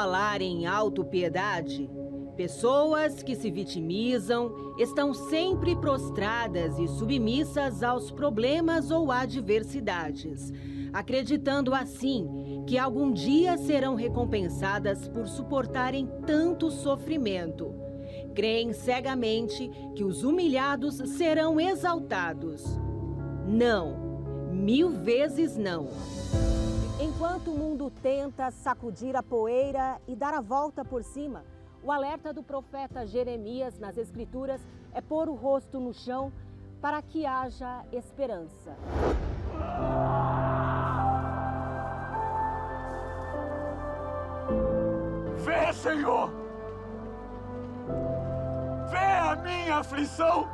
falar em autopiedade, pessoas que se vitimizam estão sempre prostradas e submissas aos problemas ou adversidades, acreditando assim que algum dia serão recompensadas por suportarem tanto sofrimento. Creem cegamente que os humilhados serão exaltados. Não, 1000 vezes não. Enquanto o mundo tenta sacudir a poeira e dar a volta por cima, o alerta do profeta Jeremias nas Escrituras é pôr o rosto no chão para que haja esperança. Vê, Senhor! Vê a minha aflição!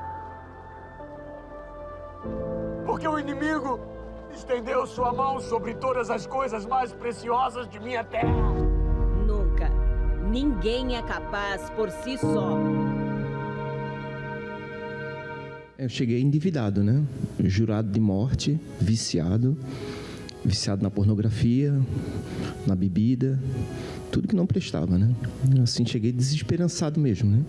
Porque o inimigo estendeu sua mão sobre todas as coisas mais preciosas de minha terra. Nunca. Ninguém é capaz por si só. Eu cheguei endividado, né? Jurado de morte, viciado na pornografia, na bebida, tudo que não prestava, né? Assim, cheguei desesperançado mesmo, né?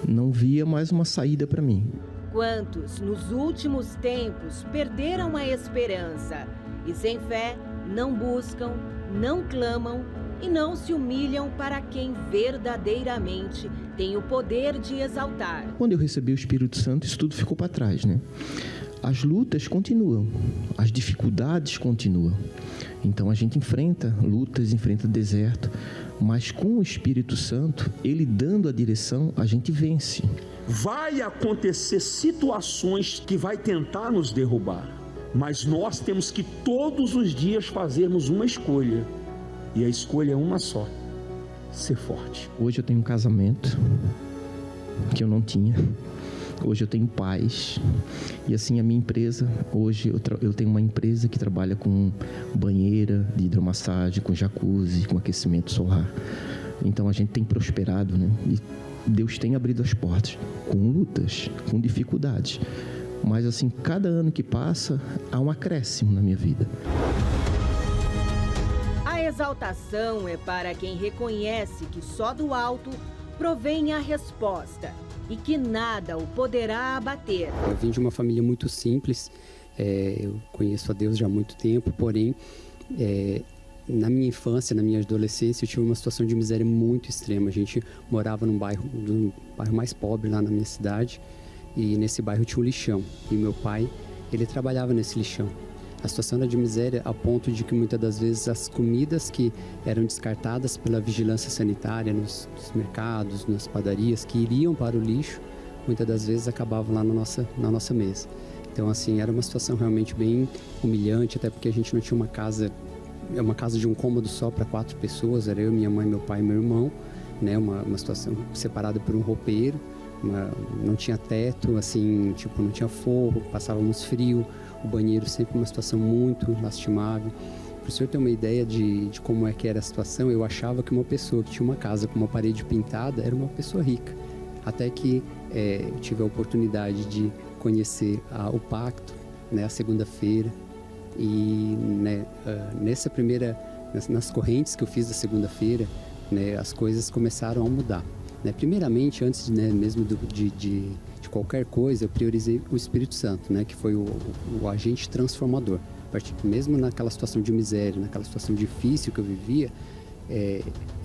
Não via mais uma saída para mim. Quantos, nos últimos tempos, perderam a esperança e, sem fé, não buscam, não clamam e não se humilham para quem verdadeiramente tem o poder de exaltar. Quando eu recebi o Espírito Santo, isso tudo ficou para trás, né? As lutas continuam, as dificuldades continuam. Então a gente enfrenta lutas, enfrenta deserto, mas com o Espírito Santo, ele dando a direção, a gente vence. Vai acontecer situações que vai tentar nos derrubar, mas nós temos que todos os dias fazermos uma escolha, e a escolha é uma só: ser forte. Hoje eu tenho um casamento que eu não tinha. Hoje eu tenho paz. E assim, a minha empresa, hoje eu tenho uma empresa que trabalha com banheira de hidromassagem, com jacuzzi, com aquecimento solar. Então a gente tem prosperado, né? E Deus tem abrido as portas, com lutas, com dificuldades. Mas assim, cada ano que passa, há um acréscimo na minha vida. A exaltação é para quem reconhece que só do alto provém a resposta e que nada o poderá abater. Eu vim de uma família muito simples, eu conheço a Deus já há muito tempo, porém, na minha infância, na minha adolescência, eu tive uma situação de miséria muito extrema. A gente morava num bairro mais pobre lá na minha cidade, e nesse bairro tinha um lixão, e meu pai, ele trabalhava nesse lixão. A situação era de miséria a ponto de que muitas das vezes as comidas que eram descartadas pela vigilância sanitária nos mercados, nas padarias, que iriam para o lixo, muitas das vezes acabavam lá na nossa mesa. Então, assim, era uma situação realmente bem humilhante, até porque a gente não tinha uma casa de um cômodo só para 4 pessoas, era eu, minha mãe, meu pai e meu irmão, né? Uma situação separada por um roupeiro, não tinha teto, assim, tipo, não tinha forro, passávamos frio. O banheiro sempre uma situação muito lastimável. Para o senhor ter uma ideia de como é que era a situação, eu achava que uma pessoa que tinha uma casa com uma parede pintada era uma pessoa rica. Até que eu tive a oportunidade de conhecer o Pacto, né, a segunda-feira. E né, nas correntes que eu fiz da segunda-feira, né, as coisas começaram a mudar. Né? Primeiramente, antes, né, mesmo de qualquer coisa, eu priorizei o Espírito Santo, né, que foi o agente transformador. Mesmo naquela situação de miséria, naquela situação difícil que eu vivia,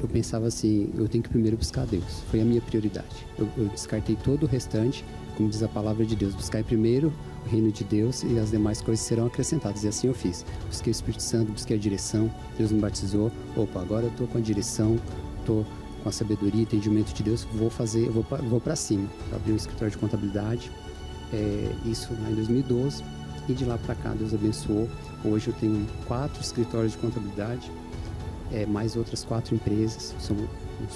eu pensava assim, eu tenho que primeiro buscar Deus. Foi a minha prioridade. Eu descartei todo o restante, como diz a palavra de Deus. Buscai primeiro o reino de Deus e as demais coisas serão acrescentadas. E assim eu fiz. Busquei o Espírito Santo, busquei a direção. Deus me batizou. Opa, agora eu estou com a direção, estou com a sabedoria, entendimento de Deus, vou para cima. Abri um escritório de contabilidade, isso lá em 2012, e de lá para cá Deus abençoou. Hoje eu tenho 4 escritórios de contabilidade, mais outras 4 empresas, são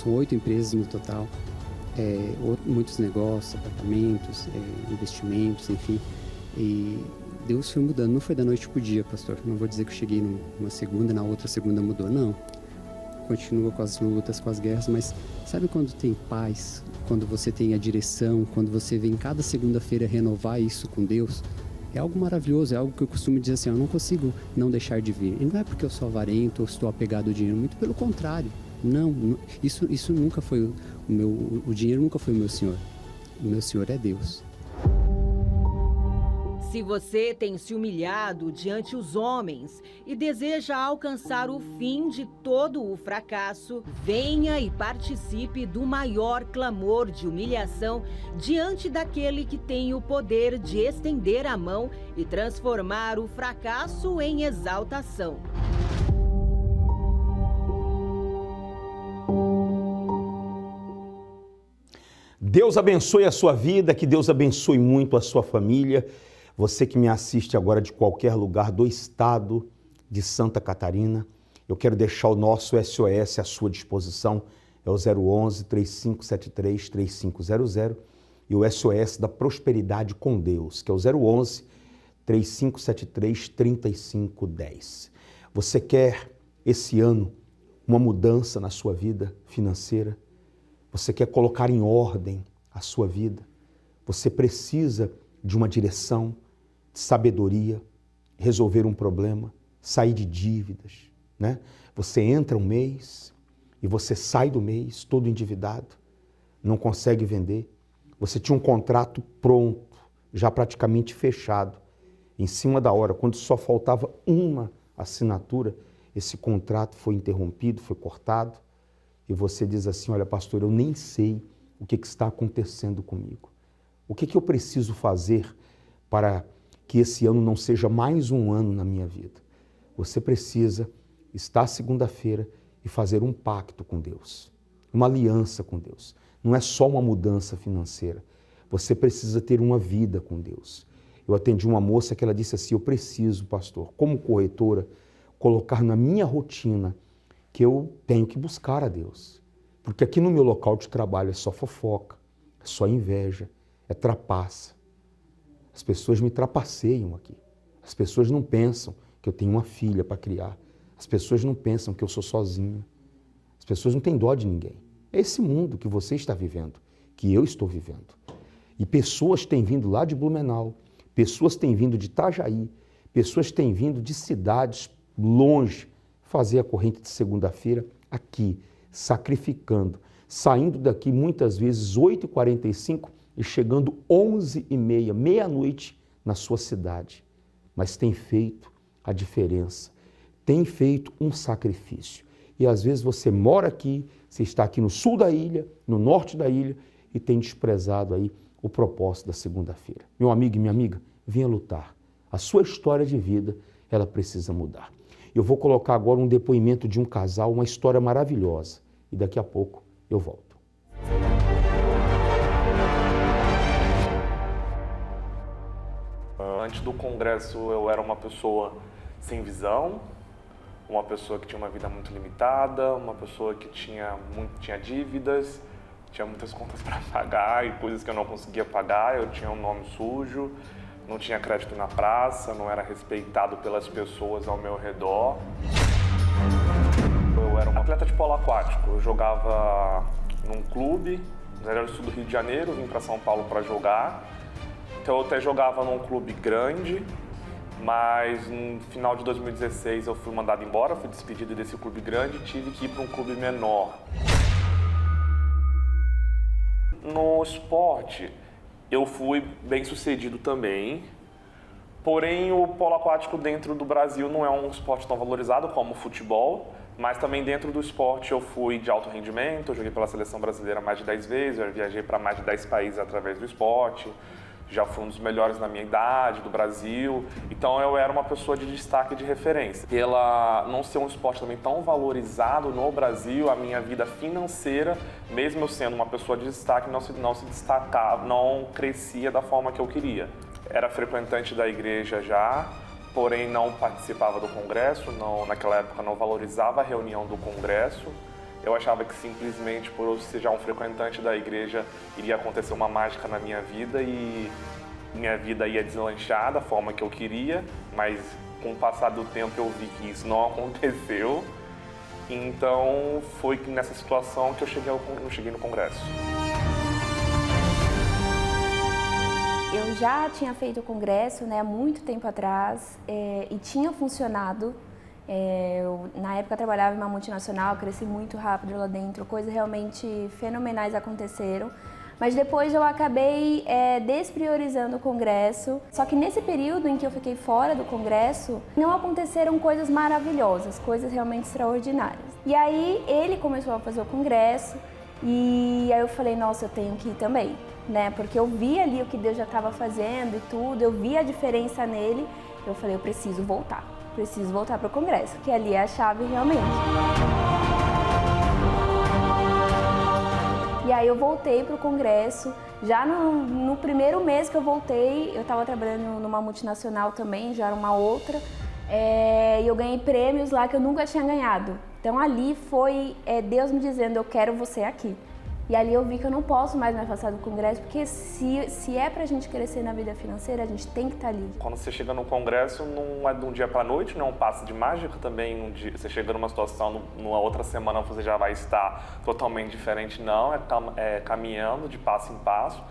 8 empresas no total, muitos negócios, apartamentos, investimentos, enfim. E Deus foi mudando, não foi da noite para o dia, pastor. Não vou dizer que eu cheguei numa segunda, na outra segunda mudou, não. Continua com as lutas, com as guerras, mas sabe quando tem paz, quando você tem a direção, quando você vem cada segunda-feira renovar isso com Deus? É algo maravilhoso, é algo que eu costumo dizer assim, eu não consigo não deixar de vir. E não é porque eu sou avarento ou estou apegado ao dinheiro, muito pelo contrário. Não, isso nunca foi o dinheiro nunca foi o meu Senhor. O meu Senhor é Deus. Se você tem se humilhado diante os homens e deseja alcançar o fim de todo o fracasso, venha e participe do maior clamor de humilhação diante daquele que tem o poder de estender a mão e transformar o fracasso em exaltação. Deus abençoe a sua vida, que Deus abençoe muito a sua família. Você que me assiste agora de qualquer lugar do estado de Santa Catarina, eu quero deixar o nosso SOS à sua disposição. É o 011-3573-3500 e o SOS da Prosperidade com Deus, que é o 011-3573-3510. Você quer esse ano uma mudança na sua vida financeira? Você quer colocar em ordem a sua vida? Você precisa de uma direção, de sabedoria, resolver um problema, sair de dívidas, né? Você entra um mês e você sai do mês todo endividado, não consegue vender. Você tinha um contrato pronto, já praticamente fechado. Em cima da hora, quando só faltava uma assinatura, esse contrato foi interrompido, foi cortado. E você diz assim, olha pastor, eu nem sei o que está acontecendo comigo. O que eu preciso fazer para que esse ano não seja mais um ano na minha vida? Você precisa estar segunda-feira e fazer um pacto com Deus, uma aliança com Deus. Não é só uma mudança financeira, você precisa ter uma vida com Deus. Eu atendi uma moça que ela disse assim, eu preciso, pastor, como corretora, colocar na minha rotina que eu tenho que buscar a Deus. Porque aqui no meu local de trabalho é só fofoca, é só inveja, é trapaça. As pessoas me trapaceiam aqui. As pessoas não pensam que eu tenho uma filha para criar. As pessoas não pensam que eu sou sozinho. As pessoas não têm dó de ninguém. É esse mundo que você está vivendo, que eu estou vivendo. E pessoas têm vindo lá de Blumenau, pessoas têm vindo de Itajaí, pessoas têm vindo de cidades longe, fazer a corrente de segunda-feira aqui, sacrificando, saindo daqui muitas vezes 8h45 e chegando 11h30, meia-noite na sua cidade. Mas tem feito a diferença, tem feito um sacrifício. E às vezes você mora aqui, você está aqui no sul da ilha, no norte da ilha e tem desprezado aí o propósito da segunda-feira. Meu amigo e minha amiga, venha lutar. A sua história de vida, ela precisa mudar. Eu vou colocar agora um depoimento de um casal, uma história maravilhosa. E daqui a pouco eu volto. Antes do congresso eu era uma pessoa sem visão, uma pessoa que tinha uma vida muito limitada, uma pessoa que tinha dívidas, tinha muitas contas para pagar e coisas que eu não conseguia pagar, eu tinha um nome sujo. Não tinha crédito na praça, não era respeitado pelas pessoas ao meu redor. Eu era um atleta de polo aquático, eu jogava num clube, no sul do Rio de Janeiro, vim para São Paulo para jogar. Então eu até jogava num clube grande, mas no final de 2016 eu fui mandado embora, fui despedido desse clube grande e tive que ir para um clube menor. No esporte, eu fui bem sucedido também, porém o polo aquático dentro do Brasil não é um esporte tão valorizado como o futebol, mas também dentro do esporte eu fui de alto rendimento, eu joguei pela seleção brasileira mais de 10 vezes, eu viajei para mais de 10 países através do esporte, já fui um dos melhores na minha idade, do Brasil, então eu era uma pessoa de destaque e de referência. Pela não ser um esporte também tão valorizado no Brasil, a minha vida financeira, mesmo eu sendo uma pessoa de destaque, não se destacava, não crescia da forma que eu queria. Era frequentante da igreja já, porém não participava do congresso, naquela época não valorizava a reunião do congresso. Eu achava que simplesmente por eu ser já um frequentante da igreja iria acontecer uma mágica na minha vida e minha vida ia deslanchar da forma que eu queria, mas com o passar do tempo eu vi que isso não aconteceu. Então foi nessa situação que eu cheguei no congresso. Eu já tinha feito o congresso, há muito tempo atrás, e tinha funcionado. Na época eu trabalhava em uma multinacional, cresci muito rápido lá dentro, coisas realmente fenomenais aconteceram. Mas depois eu acabei despriorizando o congresso. Só que nesse período em que eu fiquei fora do congresso, não aconteceram coisas maravilhosas, coisas realmente extraordinárias. E aí ele começou a fazer o congresso e aí eu falei, nossa, eu tenho que ir também, né? Porque eu vi ali o que Deus já estava fazendo e tudo, eu vi a diferença nele. Eu falei, eu preciso voltar para o congresso, que ali é a chave realmente. E aí eu voltei para o congresso, já no primeiro mês que eu voltei, eu estava trabalhando numa multinacional também, já era uma outra, e eu ganhei prêmios lá que eu nunca tinha ganhado. Então ali foi Deus me dizendo, eu quero você aqui. E ali eu vi que eu não posso mais me afastar do congresso, porque se é pra gente crescer na vida financeira, a gente tem que estar ali. Quando você chega no congresso, não é de um dia pra noite, não é um passe de mágica também. Você chega numa situação, numa outra semana você já vai estar totalmente diferente, não. É caminhando de passo em passo,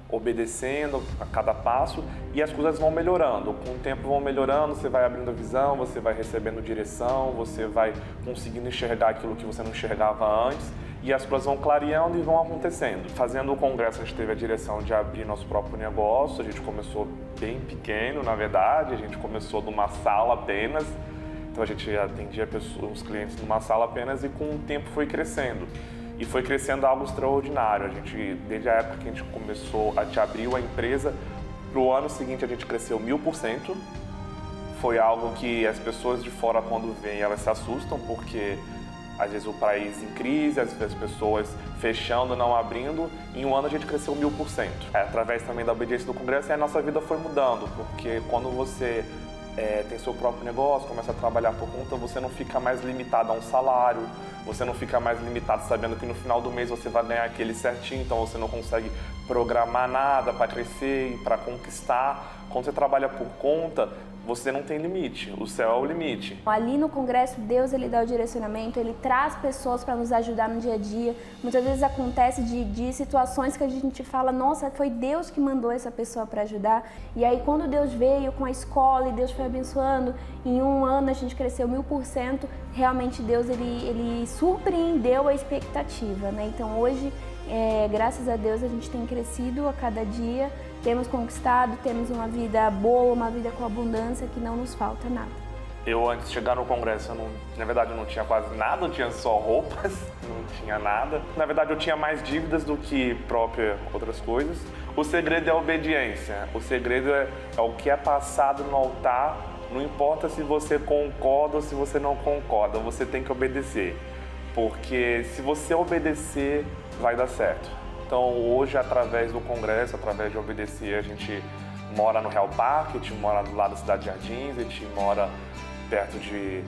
obedecendo a cada passo e as coisas vão melhorando. Com o tempo vão melhorando, você vai abrindo a visão, você vai recebendo direção, você vai conseguindo enxergar aquilo que você não enxergava antes. E as coisas vão clareando e vão acontecendo. Fazendo o congresso, a gente teve a direção de abrir nosso próprio negócio. A gente começou bem pequeno, na verdade. A gente começou numa sala apenas. Então a gente atendia os clientes numa sala apenas e com o tempo foi crescendo. E foi crescendo algo extraordinário. A gente, desde a época que a gente começou, a gente abriu a empresa, pro ano seguinte a gente cresceu 1000%. Foi algo que as pessoas de fora, quando vêm, elas se assustam, porque às vezes o país em crise, às vezes as pessoas fechando, não abrindo. Em um ano a gente cresceu 1000%. Através também da obediência do congresso, a nossa vida foi mudando, porque quando você tem seu próprio negócio, começa a trabalhar por conta, você não fica mais limitado a um salário, você não fica mais limitado sabendo que no final do mês você vai ganhar aquele certinho, então você não consegue programar nada para crescer e para conquistar. Quando você trabalha por conta, você não tem limite, o céu é o limite. Ali no congresso, Deus ele dá o direcionamento, ele traz pessoas para nos ajudar no dia a dia. Muitas vezes acontece de situações que a gente fala, nossa, foi Deus que mandou essa pessoa para ajudar. E aí quando Deus veio com a escola e Deus foi abençoando, em um ano a gente cresceu 1000%, realmente Deus ele surpreendeu a expectativa, né? Então hoje, graças a Deus, a gente tem crescido a cada dia, temos conquistado, temos uma vida boa, uma vida com abundância, que não nos falta nada. Eu, antes de chegar no congresso, na verdade eu não tinha quase nada, eu tinha só roupas, não tinha nada. Na verdade eu tinha mais dívidas do que própria outras coisas. O segredo é a obediência, o segredo é o que é passado no altar, não importa se você concorda ou se você não concorda, você tem que obedecer. Porque se você obedecer, vai dar certo. Então hoje, através do congresso, através de obedecer, a gente mora no Real Park, a gente mora do lado da Cidade de Jardins, a gente mora perto de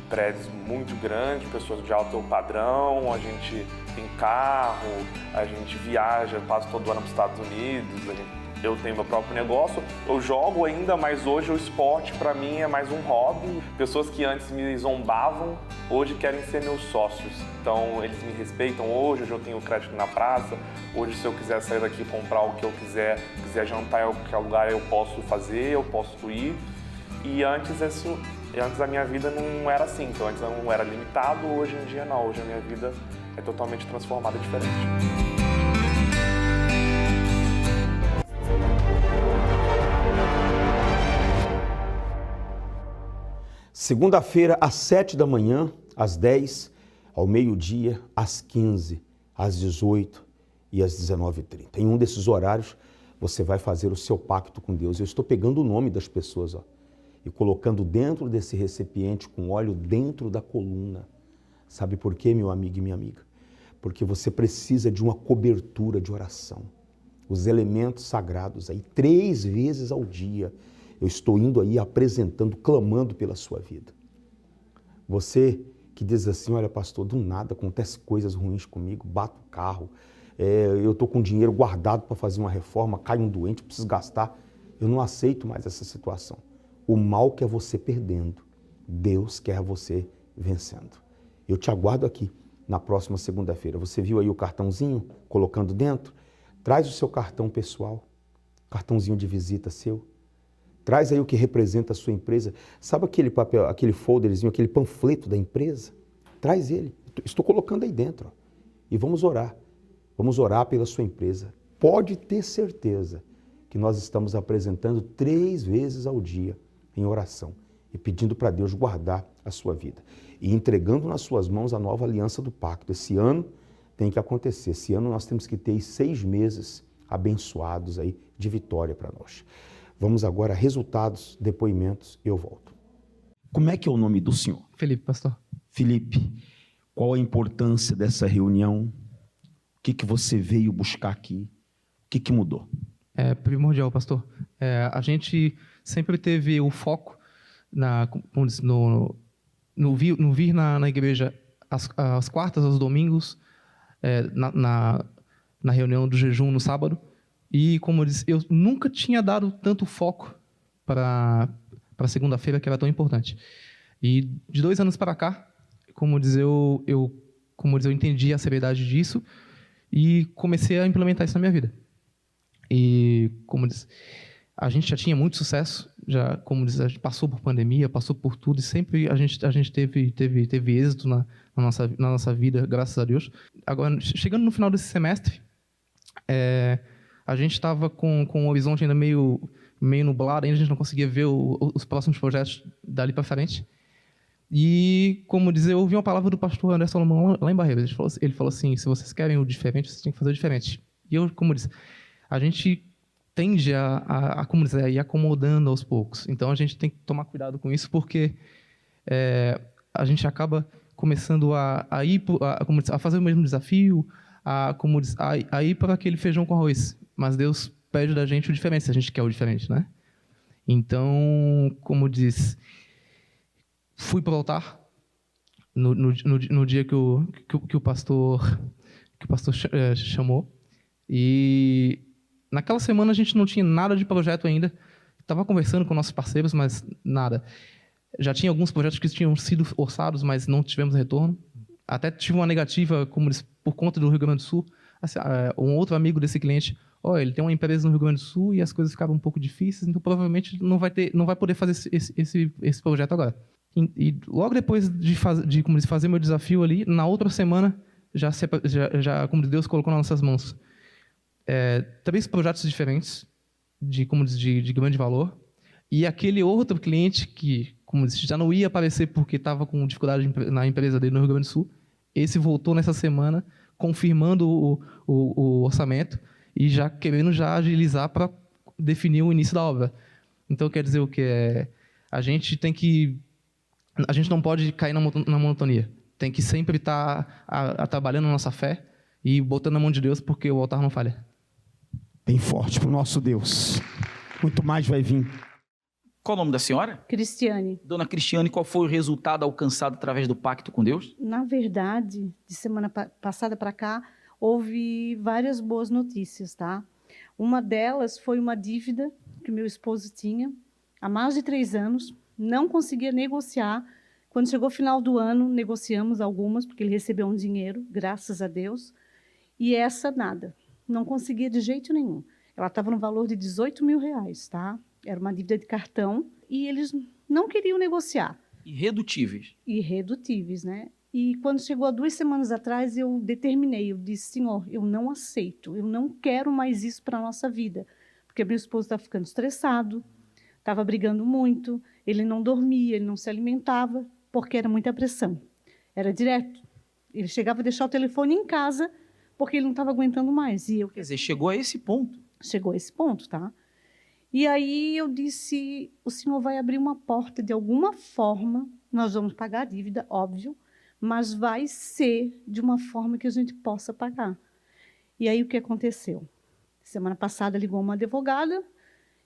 prédios muito grandes, pessoas de alto padrão, a gente tem carro, a gente viaja quase todo ano para os Estados Unidos, eu tenho meu próprio negócio, eu jogo ainda, mas hoje o esporte para mim é mais um hobby. Pessoas que antes me zombavam, hoje querem ser meus sócios. Então eles me respeitam hoje eu tenho crédito na praça, hoje se eu quiser sair daqui e comprar o que eu quiser jantar em qualquer lugar eu posso fazer, eu posso ir. E antes a minha vida não era assim, então antes eu não era limitado, hoje em dia não, hoje a minha vida é totalmente transformada, diferente. Segunda-feira, às 7 da manhã, às 10, ao meio-dia, às 15, às 18 e às 19h30. Em um desses horários, você vai fazer o seu pacto com Deus. Eu estou pegando o nome das pessoas e colocando dentro desse recipiente com óleo dentro da coluna. Sabe por quê, meu amigo e minha amiga? Porque você precisa de uma cobertura de oração. Os elementos sagrados aí, 3 vezes ao dia, eu estou indo aí apresentando, clamando pela sua vida. Você que diz assim, olha pastor, do nada acontece coisas ruins comigo, bato o carro, eu estou com dinheiro guardado para fazer uma reforma, cai um doente, preciso gastar. Eu não aceito mais essa situação. O mal quer você perdendo, Deus quer você vencendo. Eu te aguardo aqui na próxima segunda-feira. Você viu aí o cartãozinho colocando dentro? Traz o seu cartão pessoal, cartãozinho de visita seu. Traz aí o que representa a sua empresa. Sabe aquele papel, aquele folderzinho, aquele panfleto da empresa? Traz ele. Estou colocando aí dentro. Ó. E vamos orar. Vamos orar pela sua empresa. Pode ter certeza que nós estamos apresentando 3 vezes ao dia em oração e pedindo para Deus guardar a sua vida. E entregando nas suas mãos a nova aliança do pacto. Esse ano tem que acontecer. Esse ano nós temos que ter 6 meses abençoados aí de vitória para nós. Vamos agora a resultados, depoimentos e eu volto. Como é que é o nome do senhor? Felipe, pastor. Felipe, qual a importância dessa reunião? O que você veio buscar aqui? O que mudou? É primordial, pastor. A gente sempre teve o foco no vir na igreja às quartas, aos domingos, na reunião do jejum no sábado. E, como eu disse, eu nunca tinha dado tanto foco para segunda-feira, que era tão importante. E de 2 anos para cá, como eu entendi a seriedade disso e comecei a implementar isso na minha vida. E, como diz, a gente já tinha muito sucesso, já, como diz, a gente passou por pandemia, passou por tudo, e sempre a gente teve êxito na nossa vida, graças a Deus. Agora, chegando no final desse semestre, a gente estava com o horizonte ainda meio nublado, ainda a gente não conseguia ver os próximos projetos dali para frente. E, como dizer, eu ouvi uma palavra do pastor André Salomão lá em Barreiras. Ele falou assim, se vocês querem o diferente, vocês têm que fazer o diferente. E eu, como disse, a gente tende a ir acomodando aos poucos. Então, a gente tem que tomar cuidado com isso, porque a gente acaba começando a fazer o mesmo desafio, a ir para aquele feijão com arroz. Mas Deus pede da gente o diferente, se a gente quer o diferente, né? Então, como diz, fui para o altar no dia que o pastor chamou, e naquela semana a gente não tinha nada de projeto ainda. Estava conversando com nossos parceiros, mas nada. Já tinha alguns projetos que tinham sido orçados, mas não tivemos retorno. Até tive uma negativa, como diz, por conta do Rio Grande do Sul. Assim, um outro amigo desse cliente, ele tem uma empresa no Rio Grande do Sul e as coisas ficavam um pouco difíceis, então provavelmente não vai poder fazer esse projeto agora. E logo depois de fazer meu desafio ali, na outra semana, como Deus colocou nas nossas mãos 3 projetos diferentes, de grande valor, e aquele outro cliente que, como disse, já não ia aparecer porque estava com dificuldade na empresa dele no Rio Grande do Sul, esse voltou nessa semana, confirmando o orçamento e já querendo agilizar para definir o início da obra. Então, quer dizer o que? A gente não pode cair na monotonia. Tem que sempre estar trabalhando a nossa fé e botando na mão de Deus, porque o altar não falha. Bem forte para o nosso Deus. Muito mais vai vir. Qual o nome da senhora? Cristiane. Dona Cristiane, qual foi o resultado alcançado através do pacto com Deus? Na verdade, de semana passada para cá, houve várias boas notícias, tá? Uma delas foi uma dívida que meu esposo tinha há mais de 3 anos, não conseguia negociar. Quando chegou o final do ano, negociamos algumas, porque ele recebeu um dinheiro, graças a Deus, e essa nada, não conseguia de jeito nenhum. Ela estava no valor de R$18 mil, tá? Era uma dívida de cartão e eles não queriam negociar. Irredutíveis. Irredutíveis, né? E quando chegou há 2 semanas atrás, eu determinei, eu disse, Senhor, eu não aceito, eu não quero mais isso para a nossa vida. Porque meu esposo estava ficando estressado, estava brigando muito, ele não dormia, ele não se alimentava, porque era muita pressão. Era direto. Ele chegava a deixar o telefone em casa, porque ele não estava aguentando mais. E eu... Quer dizer, chegou a esse ponto. Chegou a esse ponto, tá? E aí eu disse, o Senhor vai abrir uma porta de alguma forma, nós vamos pagar a dívida, óbvio, mas vai ser de uma forma que a gente possa pagar. E aí o que aconteceu? Semana passada ligou uma advogada,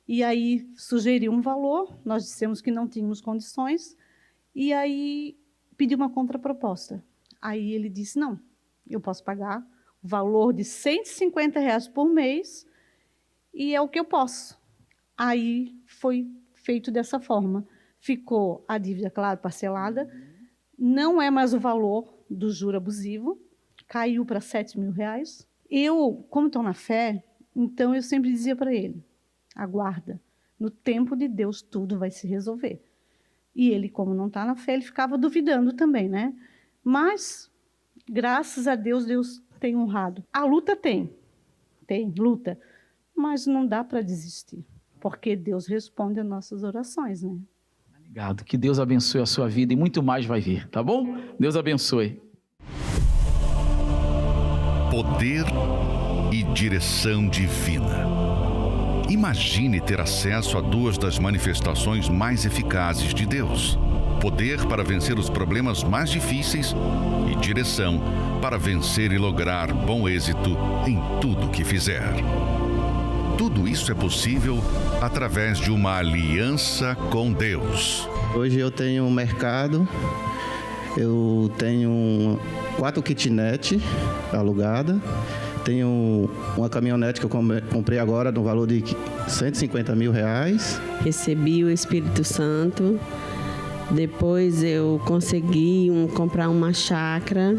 e aí sugeriu um valor, nós dissemos que não tínhamos condições, e aí pediu uma contraproposta. Aí ele disse, não, eu posso pagar o valor de R$150 por mês, e é o que eu posso. Aí foi feito dessa forma. Ficou a dívida, claro, parcelada, não é mais o valor do juro abusivo, caiu para R$7 mil. Eu, como estou na fé, então eu sempre dizia para ele, aguarda, No tempo de Deus, tudo vai se resolver. E ele, como não está na fé, ele ficava duvidando também, né? Mas, graças a Deus, Deus tem honrado. A luta tem luta, mas não dá para desistir, porque Deus responde às nossas orações, né? Obrigado, que Deus abençoe a sua vida e muito mais vai vir, tá bom? Deus abençoe. Poder e direção divina. Imagine ter acesso a duas das manifestações mais eficazes de Deus: poder para vencer os problemas mais difíceis e direção para vencer e lograr bom êxito em tudo que fizer. Tudo isso é possível através de uma aliança com Deus. Hoje eu tenho um mercado, eu tenho 4 kitnets alugadas, tenho uma caminhonete que eu comprei agora no valor de R$150 mil. Recebi o Espírito Santo, depois eu consegui comprar uma chácara.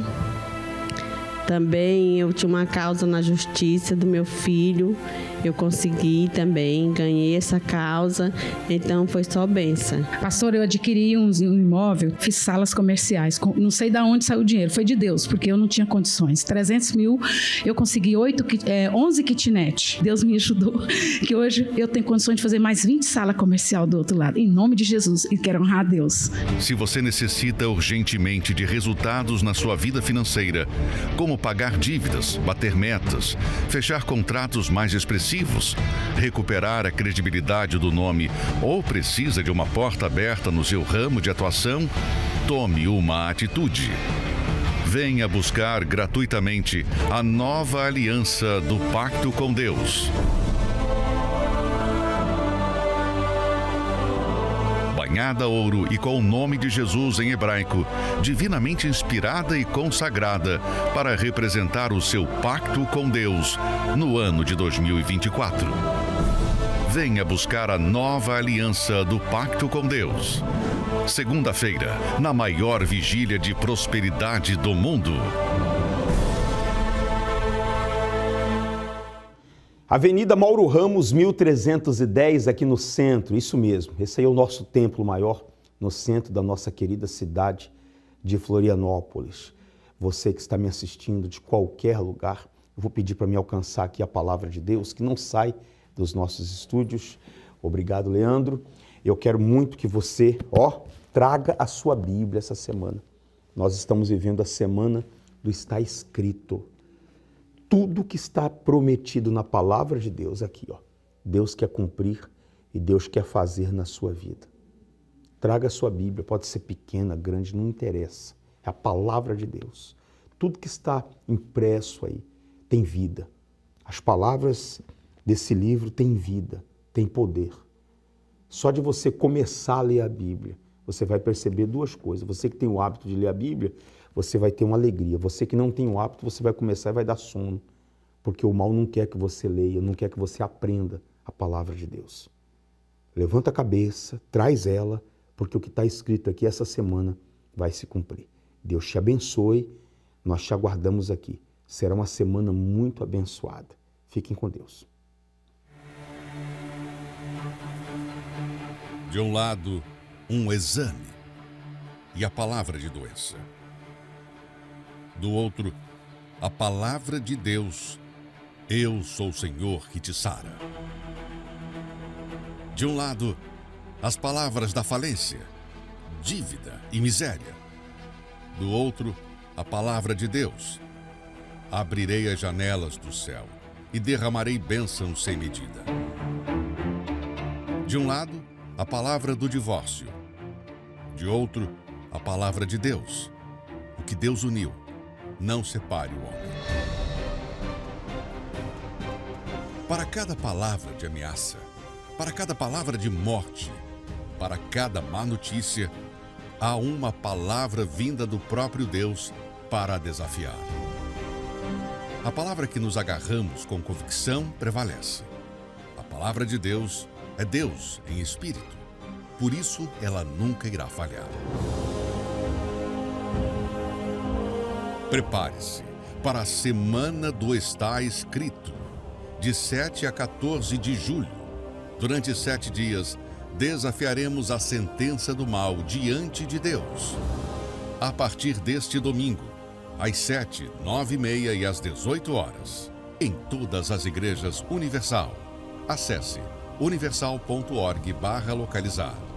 Também eu tinha uma causa na justiça do meu filho, eu consegui também, ganhei essa causa, então foi só bênção. Pastor, eu adquiri um imóvel, fiz salas comerciais, não sei de onde saiu o dinheiro, foi de Deus, porque eu não tinha condições. 300 mil, eu consegui 11 kitnet. Deus me ajudou, que hoje eu tenho condições de fazer mais 20 salas comerciais do outro lado, em nome de Jesus, e quero honrar a Deus. Se você necessita urgentemente de resultados na sua vida financeira, como pagar dívidas, bater metas, fechar contratos mais expressivos, recuperar a credibilidade do nome ou precisa de uma porta aberta no seu ramo de atuação, tome uma atitude. Venha buscar gratuitamente a nova aliança do Pacto com Deus. Banhada ouro e com o nome de Jesus em hebraico, divinamente inspirada e consagrada para representar o seu pacto com Deus no ano de 2024. Venha buscar a nova aliança do Pacto com Deus. Segunda-feira, na maior vigília de prosperidade do mundo. Avenida Mauro Ramos, 1310, aqui no centro, isso mesmo. Esse aí é o nosso templo maior, no centro da nossa querida cidade de Florianópolis. Você que está me assistindo de qualquer lugar, eu vou pedir para me alcançar aqui a palavra de Deus, que não sai dos nossos estúdios. Obrigado, Leandro. Eu quero muito que você, traga a sua Bíblia essa semana. Nós estamos vivendo a semana do Está Escrito. Tudo que está prometido na palavra de Deus aqui, Deus quer cumprir e Deus quer fazer na sua vida. Traga a sua Bíblia, pode ser pequena, grande, não interessa. É a palavra de Deus. Tudo que está impresso aí tem vida. As palavras desse livro têm vida, têm poder. Só de você começar a ler a Bíblia, você vai perceber duas coisas. Você que tem o hábito de ler a Bíblia, você vai ter uma alegria. Você que não tem o hábito, você vai começar e vai dar sono. Porque o mal não quer que você leia, não quer que você aprenda a palavra de Deus. Levanta a cabeça, traz ela, porque o que está escrito aqui essa semana vai se cumprir. Deus te abençoe, nós te aguardamos aqui. Será uma semana muito abençoada. Fiquem com Deus. De um lado, um exame e a palavra de doença. Do outro, a palavra de Deus, eu sou o Senhor que te sara. De um lado, as palavras da falência, dívida e miséria. Do outro, a palavra de Deus, abrirei as janelas do céu e derramarei bênçãos sem medida. De um lado, a palavra do divórcio. De outro, a palavra de Deus, o que Deus uniu, não separe o homem. Para cada palavra de ameaça, para cada palavra de morte, para cada má notícia, há uma palavra vinda do próprio Deus para a desafiar. A palavra que nos agarramos com convicção prevalece. A palavra de Deus é Deus em espírito, por isso ela nunca irá falhar. Prepare-se para a Semana do Está Escrito, de 7 a 14 de julho. Durante 7 dias, desafiaremos a sentença do mal diante de Deus. A partir deste domingo, às 7, 9h30 e às 18 horas, em todas as igrejas Universal. Acesse universal.org/localizar.